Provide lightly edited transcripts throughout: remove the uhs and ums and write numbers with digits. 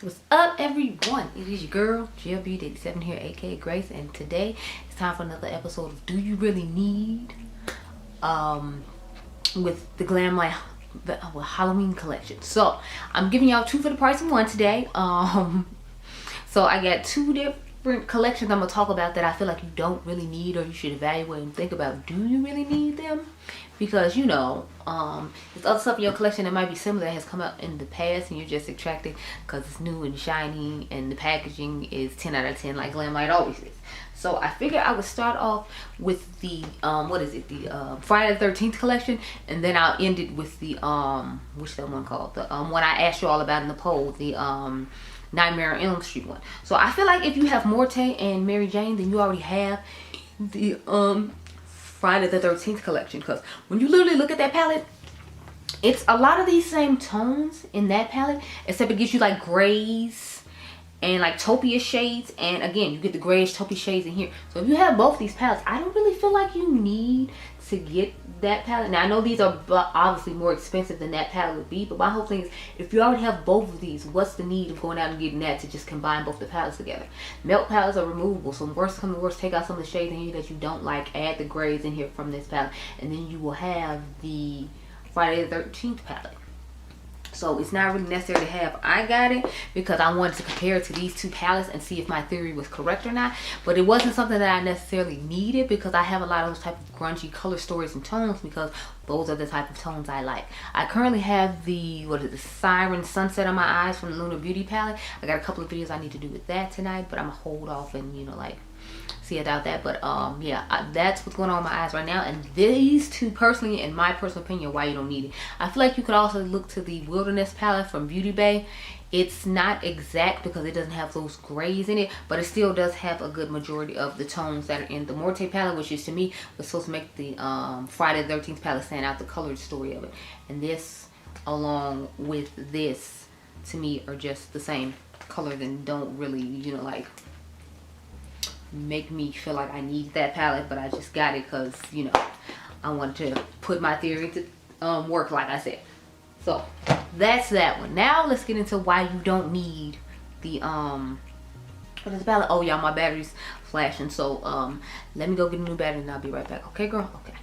What's up, everyone? It is your girl GLBeauty87 here, aka Grace, and today it's time for another episode of Do You Really Need with the Glamlite Halloween collection. So I'm giving y'all 2 for the price of 1 today. So I got 2 different collections I'm gonna talk about that I feel like you don't really need, or you should evaluate and think about, do you really need them? Because, you know, there's other stuff in your collection that might be similar that has come out in the past and you're just attracted because it's new and shiny and the packaging is 10 out of 10 like Glamlite always is. So I figured I would start off with the the Friday the 13th collection, and then I'll end it with the what's that one called, the one I asked you all about in the poll, the Nightmare on Elm Street one. So I feel like if you have Morte and Mary Jane, then you already have the Friday the 13th collection, because when you literally look at that palette, it's a lot of these same tones in that palette, except it gives you like grays and like taupey shades, and again you get the grayish taupey shades in here. So if you have both these palettes, I don't really feel like you need to get that palette. Now I know these are obviously more expensive than that palette would be, but my whole thing is, if you already have both of these, what's the need of going out and getting that to just combine both the palettes together? Melt palettes are removable, so worst come to worst, take out some of the shades in here that you don't like, add the grays in here from this palette, and then you will have the Friday the 13th palette. So it's not really necessary to have. I got it because I wanted to compare it to these 2 palettes and see if my theory was correct or not. But it wasn't something that I necessarily needed, because I have a lot of those type of grungy color stories and tones, because those are the type of tones I like. I currently have the, the Siren Sunset on my eyes from the Lunar Beauty palette. I got a couple of videos I need to do with that tonight, but I'm gonna hold off and, you know, like, see about that. But yeah, that's what's going on with my eyes right now, and these 2, personally, in my personal opinion, why you don't need it. I feel like you could also look to the Wilderness palette from Beauty Bay. It's not exact because it doesn't have those grays in it, but it still does have a good majority of the tones that are in the Morte palette, which is, to me, was supposed to make the Friday the 13th palette stand out, the colored story of it. And this along with this, to me, are just the same colors and don't really, you know, like, make me feel like I need that palette. But I just got it because, you know, I wanted to put my theory to work, like I said. So that's that one. Now let's get into why you don't need the what is the palette. Oh yeah, my battery's flashing, so let me go get a new battery and I'll be right back. Okay, girl? Okay.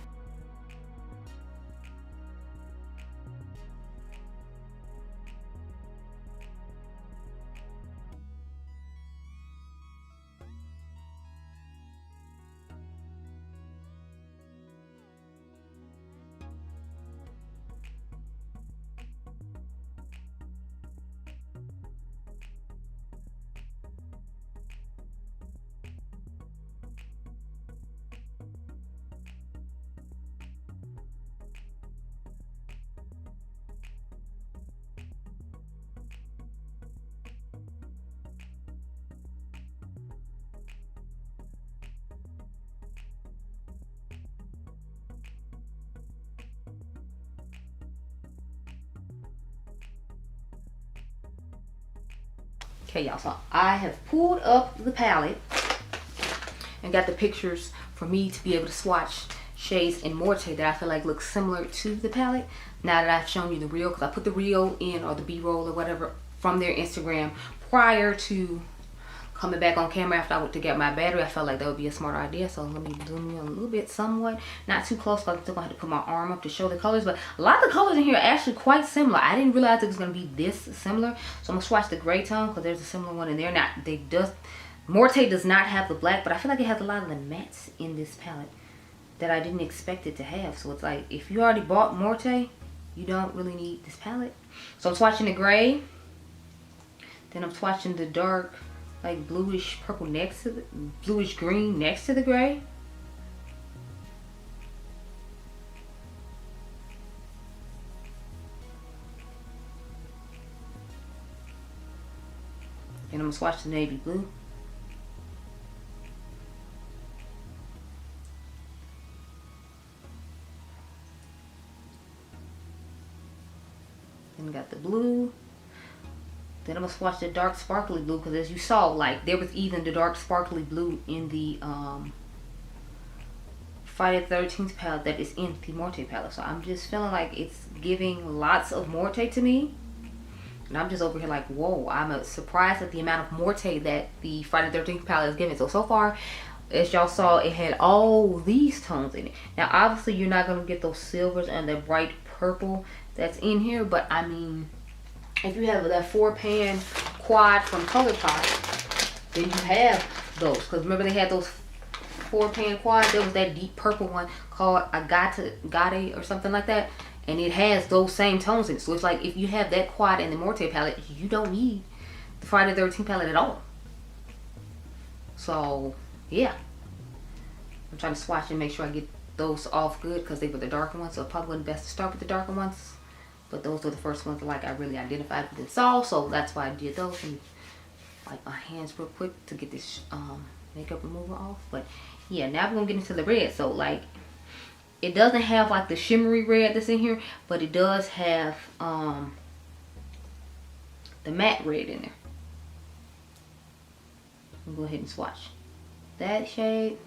Okay, y'all, so I have pulled up the palette and got the pictures for me to be able to swatch shades in Morte that I feel like look similar to the palette. Now that I've shown you the reel, because I put the reel in, or the B-roll or whatever, from their Instagram prior to coming back on camera after I went to get my battery. I felt like that would be a smart idea, so let me zoom in a little bit, somewhat, not too close, because I'm still gonna have to put my arm up to show the colors. But a lot of the colors in here are actually quite similar. I didn't realize it was gonna be this similar, so I'm gonna swatch the gray tone because there's a similar one in there. Now Morte does not have the black, but I feel like it has a lot of the mattes in this palette that I didn't expect it to have. So it's like, if you already bought Morte, you don't really need this palette. So I'm swatching the gray, then I'm swatching the dark, like bluish purple next to the bluish green next to the gray. And I'm gonna swatch the navy blue. Then got the blue. Then I'm gonna swatch the dark sparkly blue, because as you saw, like, there was even the dark sparkly blue in the Friday the 13th palette that is in the Morte palette. So I'm just feeling like it's giving lots of Morte to me. And I'm just over here like, whoa, I'm surprised at the amount of Morte that the Friday the 13th palette is giving. So far, as y'all saw, it had all these tones in it. Now, obviously, you're not going to get those silvers and the bright purple that's in here. But, I mean, if you have that 4-pan quad from ColourPop, then you have those. Because remember, they had those 4-pan quads. There was that deep purple one called Agate or something like that. And it has those same tones in it. So it's like if you have that quad and the Morte palette, you don't need the Friday the 13th palette at all. So, yeah. I'm trying to swatch and make sure I get those off good because they were the darker ones. So it probably wasn't best to start with the darker ones. But those were the first ones that like I really identified with and saw. So that's why I did those. And like my hands real quick to get this makeup remover off. But yeah, now we're going to get into the red. So like, it doesn't have like the shimmery red that's in here, but it does have the matte red in there. I'm gonna go ahead and swatch that shade.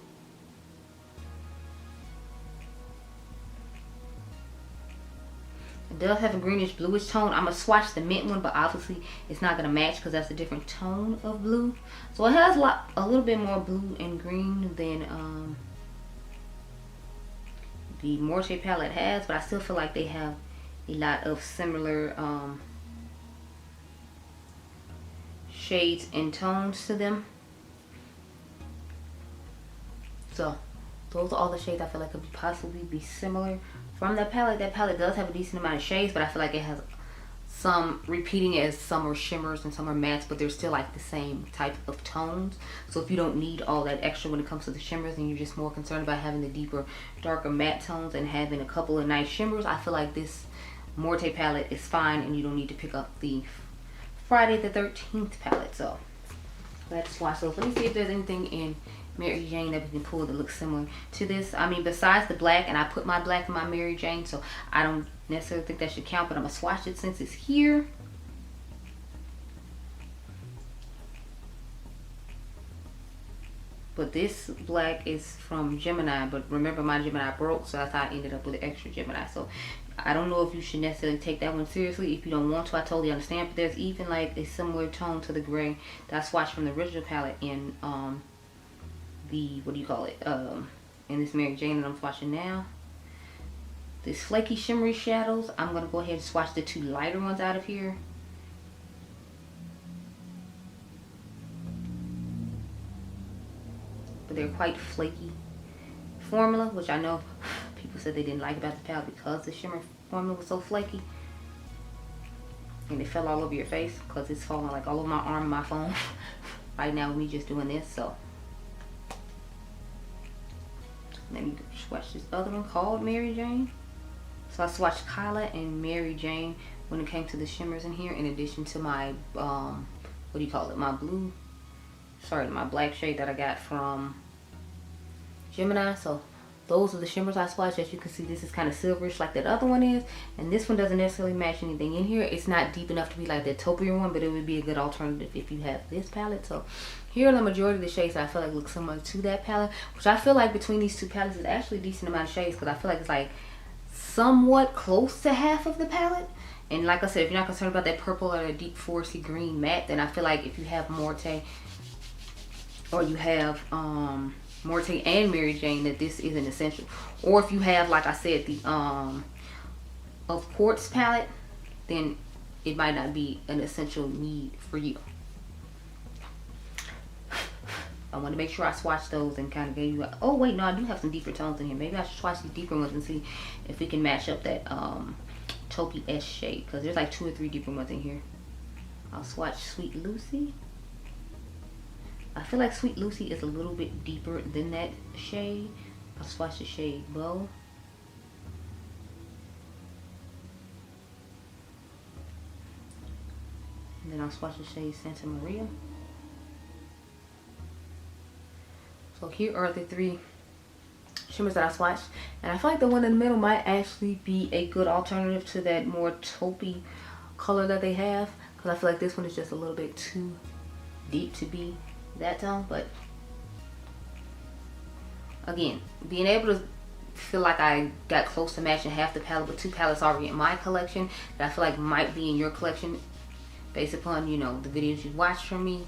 It does have a greenish bluish tone. I'm gonna swatch the mint one, but obviously it's not gonna match because that's a different tone of blue. So it has a little bit more blue and green than the Morte palette has, but I still feel like they have a lot of similar shades and tones to them. So those are all the shades I feel like could possibly be similar from that palette. That palette does have a decent amount of shades, but I feel like it has some repeating, as some are shimmers and some are mattes, but they're still like the same type of tones. So if you don't need all that extra when it comes to the shimmers and you're just more concerned about having the deeper, darker matte tones and having a couple of nice shimmers, I feel like this Morte palette is fine and you don't need to pick up the Friday the 13th palette. So let's swatch those. Let me see if there's anything in Mary Jane that we can pull that looks similar to this. I mean, besides the black, and I put my black in my Mary Jane, so I don't necessarily think that should count, but I'm gonna swatch it since it's here. But this black is from Gemini, but remember my Gemini broke, so that's how I ended up with an extra Gemini. So I don't know if you should necessarily take that one seriously. If you don't want to, I totally understand. But there's even like a similar tone to the gray that I swatched from the original palette in the, what do you call it, in this Mary Jane that I'm swatching now. This flaky shimmery shadows, I'm going to go ahead and swatch the two lighter ones out of here. But they're quite flaky formula, which I know people said they didn't like about the palette because the shimmer formula was so flaky. And it fell all over your face because it's falling like all over my arm and my phone right now with me just doing this. So let me swatch this other one called Mary Jane. So I swatched Kyla and Mary Jane when it came to the shimmers in here, in addition to my what do you call it, my blue, sorry, my black shade that I got from Gemini. So those are the shimmers I swatched. As you can see, this is kind of silverish like that other one is, and this one doesn't necessarily match anything in here. It's not deep enough to be like that taupier one, but it would be a good alternative if you have this palette. So here are the majority of the shades that I feel like look similar to that palette, which I feel like between these two palettes is actually a decent amount of shades, because I feel like it's like somewhat close to half of the palette. And like I said, if you're not concerned about that purple or that deep foresty green matte, then I feel like if you have Morte, or you have Morte and Mary Jane, that this is an essential. Or if you have, like I said, the of Quartz palette, then it might not be an essential need for you. I want to make sure I swatch those and kind of gave you a, oh wait, no, I do have some deeper tones in here. Maybe I should swatch these deeper ones and see if we can match up that taupey-esque shade, because there's like 2 or 3 deeper ones in here. I'll swatch Sweet Lucy. I feel like Sweet Lucy is a little bit deeper than that shade. I'll swatch the shade Bow. And then I'll swatch the shade Santa Maria. So here are the 3 shimmers that I swatched. And I feel like the one in the middle might actually be a good alternative to that more taupey color that they have, because I feel like this one is just a little bit too deep to be that tone. But again, being able to feel like I got close to matching half the palette with 2 palettes already in my collection that I feel like might be in your collection based upon, you know, the videos you've watched from me,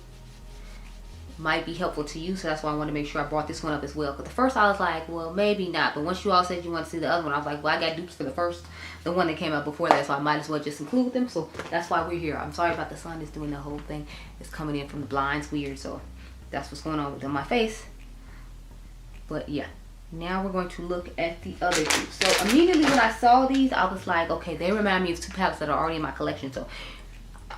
might be helpful to you. So that's why I want to make sure I brought this one up as well. Because at first I was like, well, maybe not. But once you all said you want to see the other one, I was like, well, I got dupes for the one that came out before that, so I might as well just include them. So that's why we're here. I'm sorry about the sun. It's doing the whole thing. It's coming in from the blinds weird, so that's what's going on with my face. But yeah, now we're going to look at the other two. So immediately when I saw these, I was like, okay, they remind me of two palettes that are already in my collection, so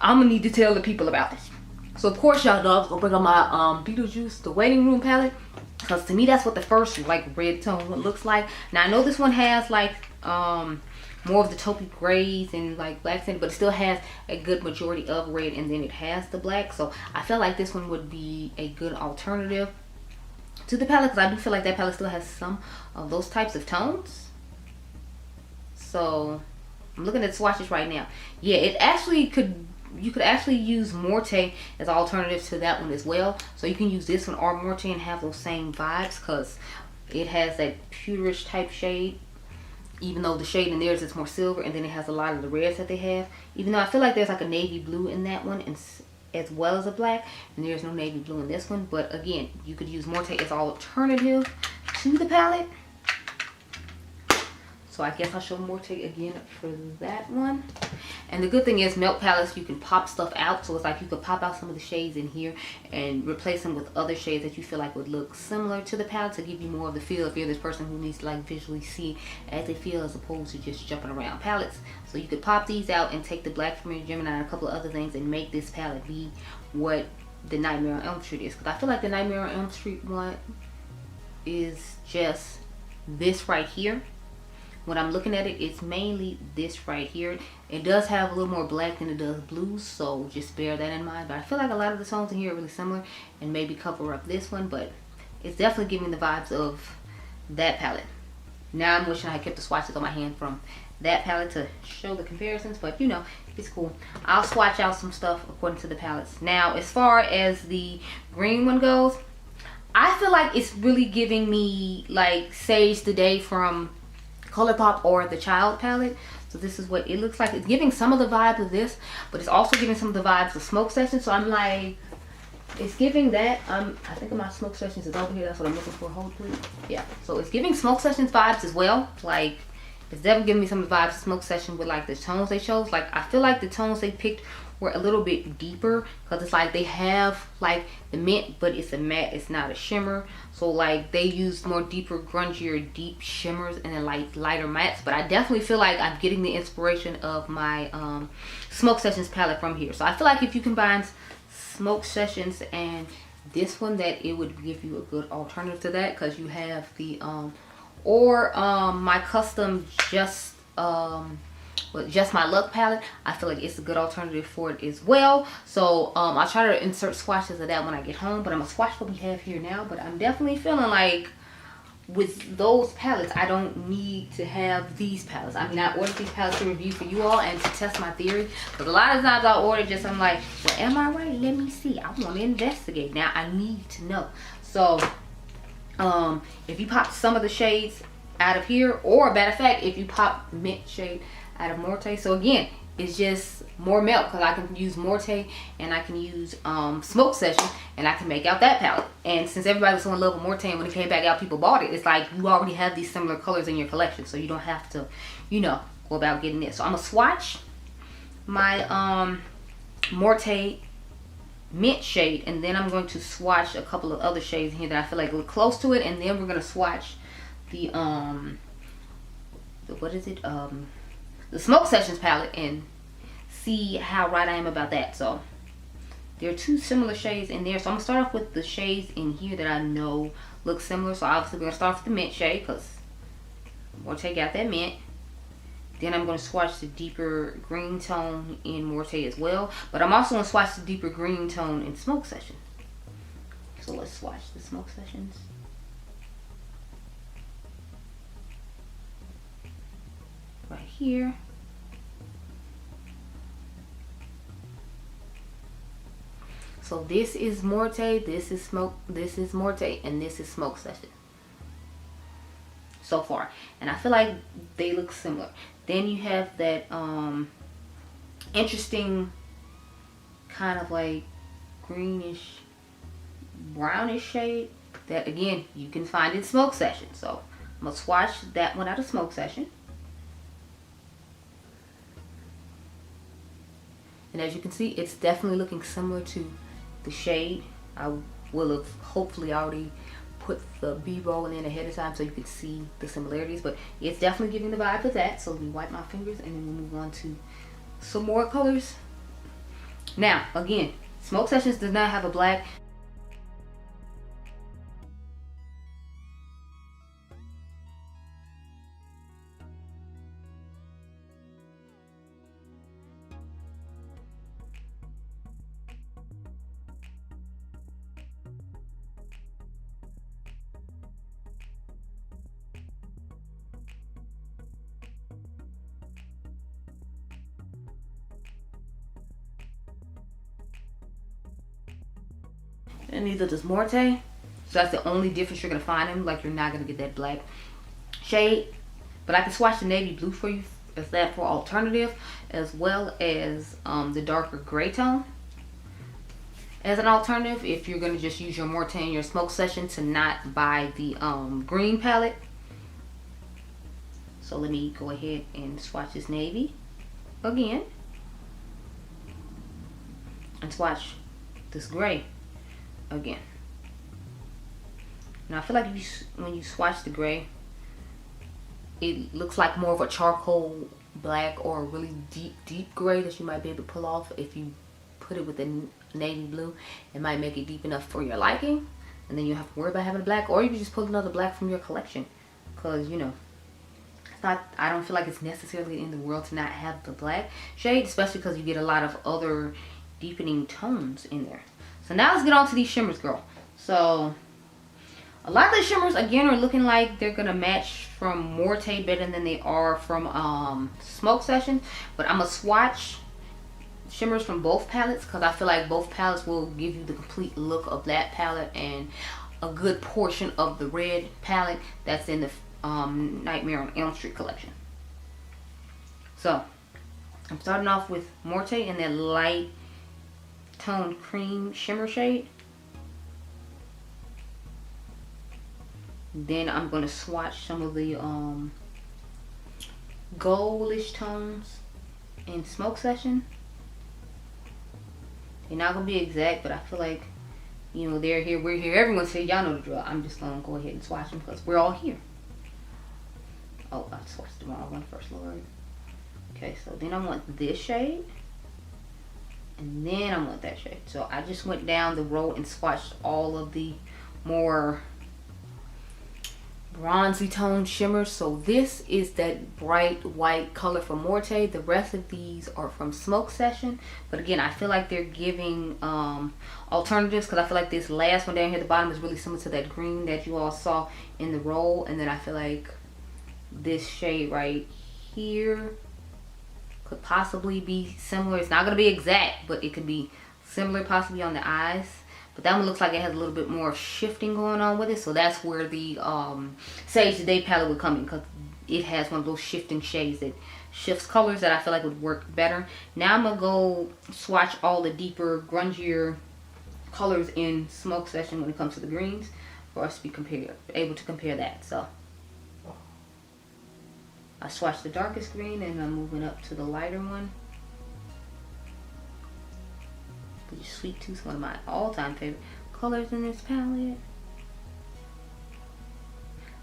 I'm gonna need to tell the people about this. So of course y'all know I was gonna bring on my Beetlejuice, the Waiting Room palette, because to me that's what the first like red tone one looks like. Now I know this one has like more of the taupey grays and like blacks in it, but it still has a good majority of red, and then it has the black. So I feel like this one would be a good alternative to the palette, because I do feel like that palette still has some of those types of tones. So I'm looking at swatches right now. Yeah, it actually could, you could actually use Morte as an alternative to that one as well. So you can use this one or Morte and have those same vibes, because it has that pewterish type shade, even though the shade in theirs is more silver, and then it has a lot of the reds that they have. Even though I feel like there's like a navy blue in that one, and as well as a black, and there's no navy blue in this one. But again, you could use Morte as an alternative to the palette. So I guess I'll show Morte again for that one. And the good thing is melt palettes, you can pop stuff out. So it's like you could pop out some of the shades in here and replace them with other shades that you feel like would look similar to the palette, to give you more of the feel if you're this person who needs to like visually see as they feel, as opposed to just jumping around palettes. So you could pop these out and take the black from your Gemini and a couple of other things and make this palette be what the Nightmare on Elm Street is. Because I feel like the Nightmare on Elm Street one is just this right here. When I'm looking at it, it's mainly this right here. It does have a little more black than it does blues, so just bear that in mind. But I feel like a lot of the tones in here are really similar, and maybe cover up this one, but it's definitely giving the vibes of that palette. Now I'm wishing I had kept the swatches on my hand from that palette to show the comparisons, but you know, it's cool. I'll swatch out some stuff according to the palettes. Now, as far as the green one goes, I feel like it's really giving me like Sage the Day from ColourPop or the Child palette. So this is what it looks like. It's giving some of the vibe of this, but it's also giving some of the vibes of Smoke Sessions. So I'm like, it's giving that. I think my Smoke Sessions is over here. That's what I'm looking for. Hold please. Yeah. So it's giving Smoke Sessions vibes as well. Like, it's definitely giving me some of the vibes of Smoke Session with like the tones they chose. Like, I feel like the tones they picked were a little bit deeper, because it's like they have like the mint, but it's a matte, it's not a shimmer. So like they used more deeper, grungier, deep shimmers and then like lighter mattes. But I definitely feel like I'm getting the inspiration of my Smoke Sessions palette from here. So I feel like if you combine Smoke Sessions and this one, that it would give you a good alternative to that, because you have the my custom Just My Luck palette. I feel like it's a good alternative for it as well. So I'll try to insert swatches of that when I get home, but I'm gonna swatch what we have here now. But I'm definitely feeling like with those palettes, I don't need to have these palettes. I mean, I ordered these palettes to review for you all and to test my theory, because a lot of times I order just, I'm like, well, am I right? Let me see. I want to investigate. Now I need to know. So if you pop some of the shades out of here, or matter of fact, if you pop mint shade out of Morte, so again, it's just more melt, because I can use Morte and I can use Smoke Session, and I can make out that palette. And since everybody was so in love with Morte, and when it came back out people bought it, it's like you already have these similar colors in your collection, so you don't have to, you know, go about getting this. So I'm gonna swatch my Morte mint shade, and then I'm going to swatch a couple of other shades here that I feel like look close to it, and then we're gonna swatch the what is it, the Smoke Sessions palette, and see how right I am about that. So there are two similar shades in there, so I'm gonna start off with the shades in here that I know look similar. So obviously we're gonna start with the mint shade, because we'll take out that mint. Then I'm gonna swatch the deeper green tone in Morte as well, but I'm also gonna swatch the deeper green tone in Smoke Session. So let's swatch the Smoke Sessions. Right here. So this is Morte, this is Morte, and this is Smoke Session so far, and I feel like they look similar. Then you have that interesting kind of like greenish brownish shade that again you can find in Smoke Session. So I'm gonna swatch that one out of Smoke Session. And as you can see, it's definitely looking similar to the shade. I will have hopefully already put the B-roll in ahead of time so you can see the similarities, but it's definitely giving the vibe of that. So let me wipe my fingers and then we'll move on to some more colors. Now again, Smoke Sessions does not have a black. And these are just Morte. So that's the only difference you're gonna find in them. Like you're not gonna get that black shade. But I can swatch the navy blue for you as that for alternative, as well as the darker gray tone as an alternative if you're gonna just use your Morte in your Smoke Session to not buy the green palette. So let me go ahead and swatch this navy again. And swatch this gray again. Now I feel like when you swatch the gray, it looks like more of a charcoal black or a really deep gray that you might be able to pull off. If you put it with the navy blue, it might make it deep enough for your liking, and then you have to worry about having a black. Or you can just pull another black from your collection, because you know, it's not, I don't feel like it's necessarily in the world to not have the black shade, especially because you get a lot of other deepening tones in there. So now let's get on to these shimmers, girl. So a lot of the shimmers again are looking like they're gonna match from Morte better than they are from Smoke Session. But I'm gonna swatch shimmers from both palettes because I feel like both palettes will give you the complete look of that palette and a good portion of the red palette that's in the Nightmare on Elm Street collection. So I'm starting off with Morte in that light toned cream shimmer shade. Then I'm going to swatch some of the goldish tones in Smoke Session. They're not going to be exact, but I feel like, you know, they're here, we're here, everyone's here, y'all know the drill. I'm just going to go ahead and swatch them because we're all here. Oh, I swatched the wrong one first, Lord. Okay, so then I want this shade. And then I want that shade. So I just went down the road and swatched all of the more bronzy tone shimmers. So this is that bright white color from Morte. The rest of these are from Smoke Session. But again, I feel like they're giving alternatives because I feel like this last one down here at the bottom is really similar to that green that you all saw in the roll. And then I feel like this shade right here could possibly be similar. It's not going to be exact, but it could be similar possibly on the eyes. But that one looks like it has a little bit more shifting going on with it. So that's where the Sage Today palette would come in, because it has one of those shifting shades that shifts colors that I feel like would work better. Now I'm going to go swatch all the deeper, grungier colors in Smoke Session when it comes to the greens for us to be able to compare that. So I swatched the darkest green and I'm moving up to the lighter one. Which is Sweet Tooth, one of my all-time favorite colors in this palette.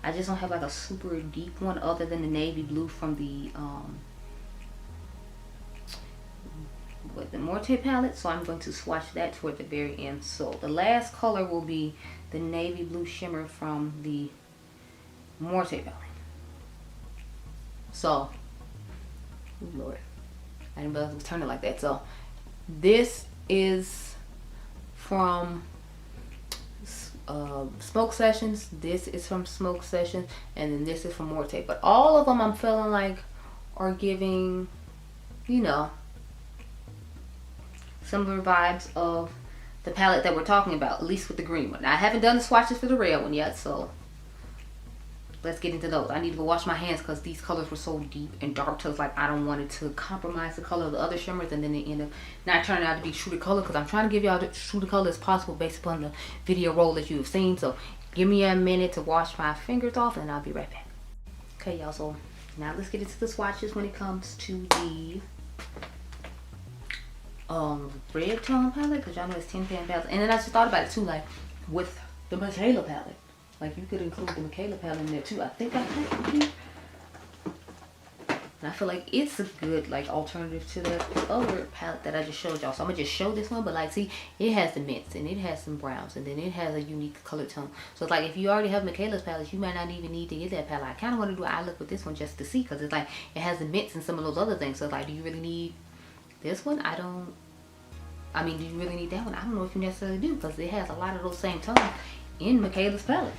I just don't have like a super deep one other than the navy blue from the Morte palette. So I'm going to swatch that toward the very end. So the last color will be the navy blue shimmer from the Morte palette. So, oh Lord, I didn't realize it was turning like that. So this is from Smoke Sessions, this is from Smoke Sessions, and then this is from Morte. But all of them I'm feeling like are giving, you know, similar vibes of the palette that we're talking about, at least with the green one. Now, I haven't done the swatches for the red one yet, so let's get into those. I need to go wash my hands because these colors were so deep and dark. So it's like I don't want it to compromise the color of the other shimmers and then they end up not turning out to be true to color, because I'm trying to give y'all the true to color as possible based upon the video roll that you have seen. So give me a minute to wash my fingers off and I'll be right back. Okay, y'all, so now let's get into the swatches when it comes to the red tone palette, because y'all know it's 10 pan palette. And then I just thought about it too, like with the Michaela palette. Like you could include the Michaela palette in there too. I think I could. And I feel like it's a good like alternative to the other palette that I just showed y'all. So I'm gonna just show this one, but like see, it has the mints and it has some browns and then it has a unique color tone. So it's like if you already have Michaela's palette, you might not even need to get that palette. I kind of want to do an eye look with this one just to see, because it's like it has the mints and some of those other things. So it's like, do you really need this one? I mean, do you really need that one? I don't know if you necessarily do, because it has a lot of those same tones in Michaela's palette.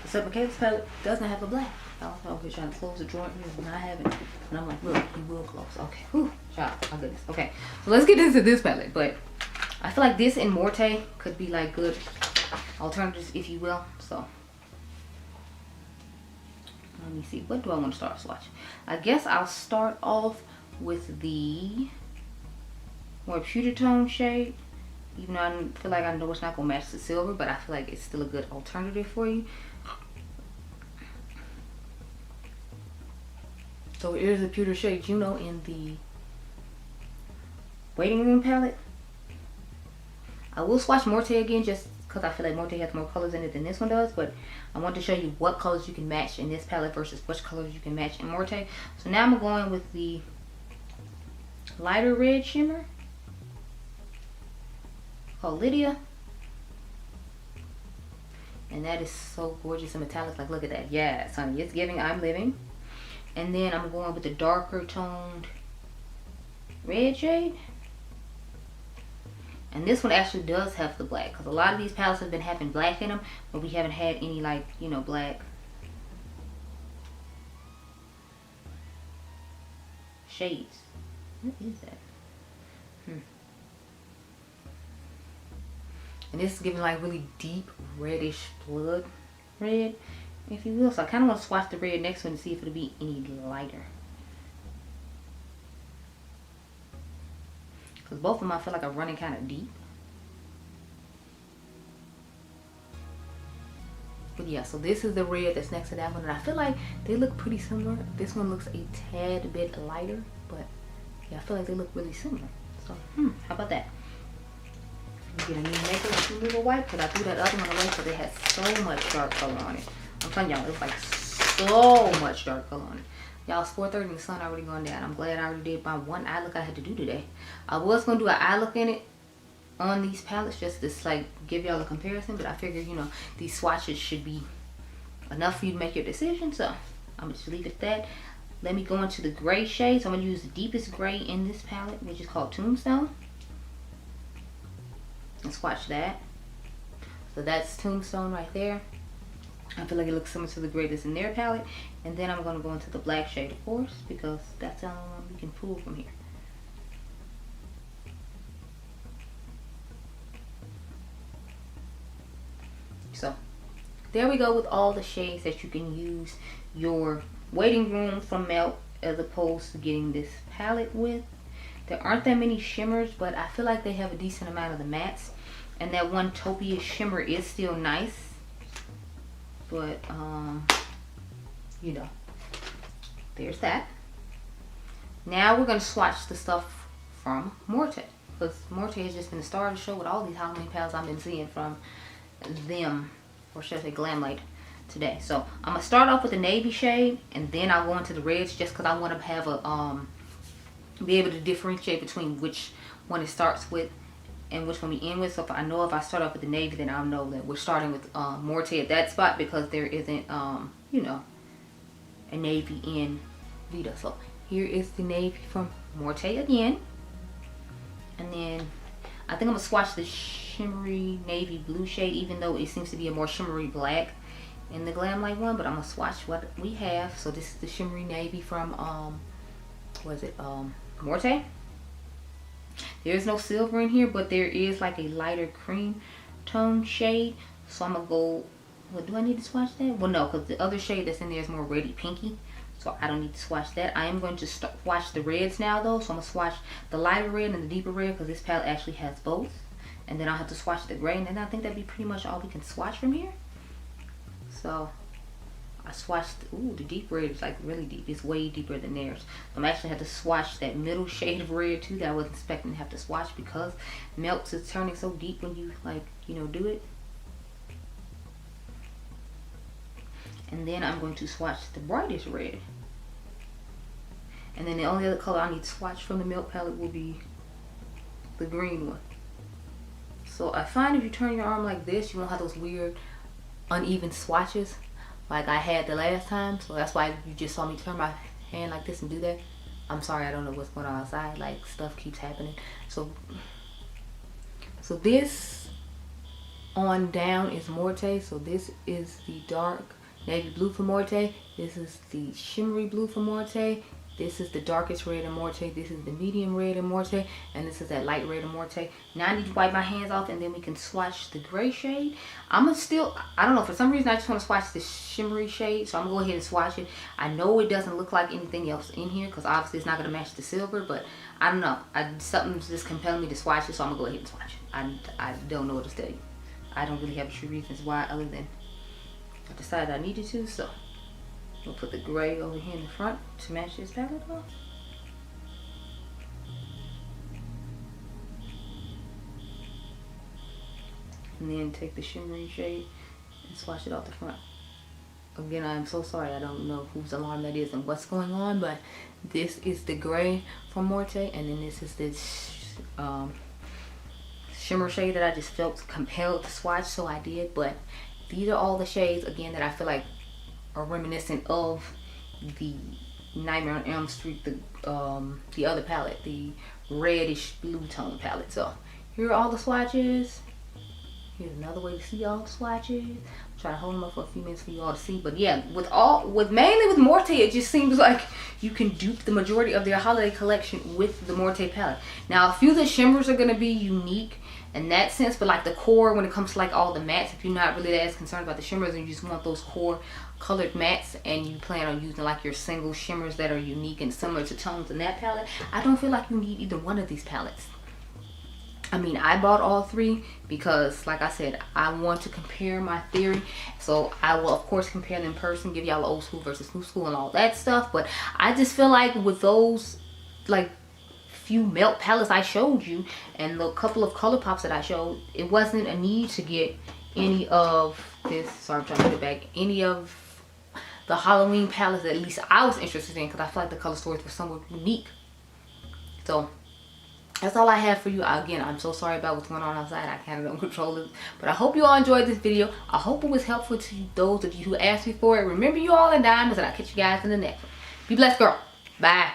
Except Michaela's palette doesn't have a black. I was over here trying to close the drawer and I haven't. And I'm like, look, you will close. Okay. Whew. Child, my goodness. Okay. So let's get into this palette. But I feel like this and Morte could be like good alternatives, if you will. So let me see. What do I want to start swatching? I guess I'll start off with the more pewter tone shade. Even though I feel like I know it's not going to match the silver, but I feel like it's still a good alternative for you. So here's the pewter shade Juno in the waiting room palette. I will swatch Morte again just because I feel like Morte has more colors in it than this one does, but I want to show you what colors you can match in this palette versus which colors you can match in Morte. So now I'm going with the lighter red shimmer called Lydia. And that is so gorgeous and metallic. Like, look at that. Yes, honey, it's giving I'm living. And then I'm going with the darker toned red shade. And this one actually does have the black, because a lot of these palettes have been having black in them, but we haven't had any like, you know, black shades. What is that? And this is giving like really deep reddish blood red, if you will. So I kind of want to swatch the red next one to see if it'll be any lighter. Because both of them I feel like are running kind of deep. But yeah, so this is the red that's next to that one. And I feel like they look pretty similar. This one looks a tad bit lighter. But yeah, I feel like they look really similar. So, how about that? Get a new makeup remover wipe, because I threw that other one away because it had so much dark color on it. I'm telling y'all, it was like so much dark color on it. Y'all, it's 4:30 and the sun already going down. I'm glad I already did my one eye look I had to do today. I was going to do an eye look in it on these palettes just to like give y'all a comparison, but I figured, you know, these swatches should be enough for you to make your decision. So I'm just leave it at that. Let me go into the gray shade. So I'm going to use the deepest gray in this palette, which is called Tombstone. And swatch that. So that's Tombstone right there. I feel like it looks similar to the gray that's in their palette. And then I'm going to go into the black shade, of course, because that's the only one we can pull from here. So there we go with all the shades that you can use your waiting room from Melt as opposed to getting this palette with. There aren't that many shimmers, but I feel like they have a decent amount of the mattes. And that one taupey shimmer is still nice. But, you know, there's that. Now we're going to swatch the stuff from Morte. Because Morte has just been the star of the show with all these Halloween palettes I've been seeing from them. Or should I say Glamlite today. So, I'm going to start off with the navy shade. And then I'll go into the reds just because I want to have a, be able to differentiate between which one it starts with and which one we end with. So if I know if I start off with the navy, then I'll know that we're starting with Morte at that spot, because there isn't you know, a navy in Vita. So here is the navy from Morte again, and then I think I'm gonna swatch the shimmery navy blue shade, even though it seems to be a more shimmery black in the Glamlite one, but I'm gonna swatch what we have. So this is the shimmery navy from what is it, Morte. There's no silver in here, but there is like a lighter cream tone shade. So I'm gonna go What, do I need to swatch that? Well, no, because the other shade that's in there is more reddy pinky. So I don't need to swatch that. I am going to swatch the reds now though. So I'm going to swatch the lighter red and the deeper red because this palette actually has both. And then I'll have to swatch the gray. And then I think that'd be pretty much all we can swatch from here. So I swatched, ooh, the deep red is like really deep. It's way deeper than theirs. So I'm actually have to swatch that middle shade of red too that I wasn't expecting to have to swatch because Melts is turning so deep when you like, you know, do it. And then I'm going to swatch the brightest red. And then the only other color I need to swatch from the Melt palette will be the green one. So I find if you turn your arm like this, you won't have those weird uneven swatches like I had the last time. So that's why you just saw me turn my hand like this and do that. I'm sorry, I don't know what's going on outside. Like stuff keeps happening. So this on down is Morte. So this is the dark navy blue for Morte. This is the shimmery blue for Morte. This is the darkest red in Morte. This is the medium red in Morte. And this is that light red in Morte. Now I need to wipe my hands off and then we can swatch the gray shade. I'm gonna still, I don't know, for some reason I just want to swatch the shimmery shade. So I'm gonna go ahead and swatch it. I know it doesn't look like anything else in here because obviously it's not gonna match the silver, but I don't know. Something's just compelling me to swatch it, so I'm gonna go ahead and swatch it. I don't know what to tell you. I don't really have true reasons why other than I decided I needed to, so we'll put the gray over here in the front to match this palette though. And then take the shimmery shade and swatch it off the front. Again, I'm so sorry, I don't know whose alarm that is and what's going on, but this is the gray from Morte, and then this is this shimmer shade that I just felt compelled to swatch, so I did. But these are all the shades, again, that I feel like are reminiscent of the Nightmare on Elm Street, the other palette, the reddish blue tone palette. So here are all the swatches. Here's another way to see all the swatches. I'm trying to hold them up for a few minutes for you all to see. But yeah, mainly with Morte, it just seems like you can dupe the majority of their holiday collection with the Morte palette. Now, a few of the shimmers are going to be unique in that sense, but like the core, when it comes to like all the mattes, if you're not really as concerned about the shimmers and you just want those core colored mattes and you plan on using like your single shimmers that are unique and similar to tones in that palette, I don't feel like you need either one of these palettes. I mean, I bought all three because, like I said, I want to compare my theory. So I will, of course, compare them in person, give y'all old school versus new school and all that stuff. But I just feel like with those, like, few Melt palettes I showed you and the couple of color pops that I showed, it wasn't a need to get any of this. Sorry, I'm trying to put it back. Any of the Halloween palettes that at least I was interested in because I feel like the color stories were somewhat unique. So that's all I have for you. Again, I'm so sorry about what's going on outside. I kind of don't control it. But I hope you all enjoyed this video. I hope it was helpful to those of you who asked me for it. Remember, you all are diamonds, and I'll catch you guys in the next one. Be blessed, girl. Bye.